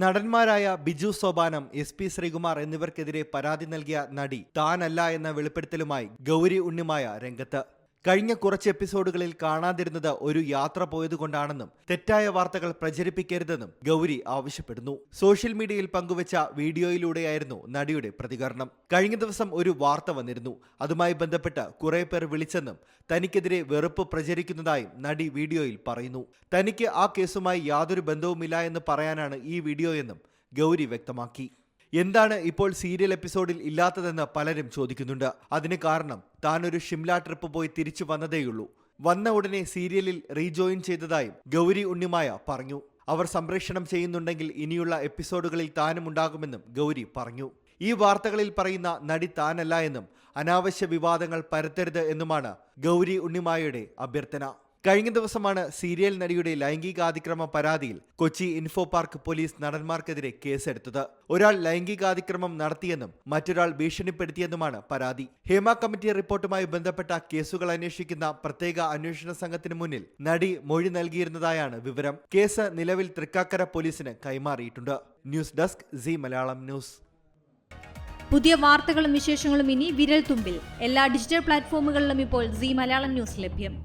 നടന്മാരായ Biju Sopanam, SP Sreekumar എന്നിവർക്കെതിരെ പരാതി നൽകിയ നടി താനല്ല എന്ന വെളിപ്പെടുത്തലുമായി ഗൗരി ഉണ്ണിമായ രംഗത്ത്. കഴിഞ്ഞ കുറച്ച് എപ്പിസോഡുകളിൽ കാണാതിരുന്നത് ഒരു യാത്ര പോയതുകൊണ്ടാണെന്നും തെറ്റായ വാർത്തകൾ പ്രചരിപ്പിക്കരുതെന്നും ഗൗരി ആവശ്യപ്പെടുന്നു. സോഷ്യൽ മീഡിയയിൽ പങ്കുവച്ച വീഡിയോയിലൂടെയായിരുന്നു നടിയുടെ പ്രതികരണം. കഴിഞ്ഞ ദിവസം ഒരു വാർത്ത വന്നിരുന്നു. അതുമായി ബന്ധപ്പെട്ട് കുറെ പേർ വിളിച്ചെന്നും തനിക്കെതിരെ വെറുപ്പ് പ്രചരിക്കുന്നതായും നടി വീഡിയോയിൽ പറയുന്നു. തനിക്ക് ആ കേസുമായി യാതൊരു ബന്ധവുമില്ല എന്ന് പറയാനാണ് ഈ വീഡിയോയെന്നും ഗൗരി വ്യക്തമാക്കി. എന്താണ് ഇപ്പോൾ സീരിയൽ എപ്പിസോഡിൽ ഇല്ലാത്തതെന്ന് പലരും ചോദിക്കുന്നുണ്ട്. അതിന് കാരണം താൻ ഒരു ഷിംല ട്രിപ്പ് പോയി തിരിച്ചു വന്നതേയുള്ളൂ. വന്ന ഉടനെ സീരിയലിൽ റീജോയിൻ ചെയ്തതായും ഗൗരി ഉണ്ണിമായ പറഞ്ഞു. അവർ സംപ്രേഷണം ചെയ്യുന്നുണ്ടെങ്കിൽ ഇനിയുള്ള എപ്പിസോഡുകളിൽ താനും ഉണ്ടാകുമെന്നും ഗൗരി പറഞ്ഞു. ഈ വാർത്തകളിൽ പറയുന്ന നടി താനല്ല എന്നും അനാവശ്യ വിവാദങ്ങൾ പരത്തരുത് എന്നുമാണ് ഗൗരി ഉണ്ണിമായയുടെ അഭ്യർത്ഥന. കഴിഞ്ഞ ദിവസമാണ് സീരിയൽ നടിയുടെ ലൈംഗികാതിക്രമ പരാതിയിൽ കൊച്ചി ഇൻഫോ പാർക്ക് പോലീസ് നടന്മാർക്കെതിരെ കേസെടുത്തത്. ഒരാൾ ലൈംഗികാതിക്രമം നടത്തിയെന്നും മറ്റൊരാൾ ഭീഷണിപ്പെടുത്തിയെന്നുമാണ് പരാതി. ഹേമ കമ്മിറ്റി റിപ്പോർട്ടുമായി ബന്ധപ്പെട്ട കേസുകൾ അന്വേഷിക്കുന്ന പ്രത്യേക അന്വേഷണ സംഘത്തിന് മുന്നിൽ നടി മൊഴി നൽകിയിരുന്നതായാണ് വിവരം. കേസ് നിലവിൽ തൃക്കാക്കര പോലീസിന് കൈമാറിയിട്ടുണ്ട്. News desk C Malayalam news. പുതിയ വാർത്തകളും വിശേഷങ്ങളും ഇനി വിരൽ തുമ്പിൽ. എല്ലാ ഡിജിറ്റൽ പ്ലാറ്റ്ഫോമുകളിലും ഇപ്പോൾ സി മലയാളം ന്യൂസ് ലഭ്യം.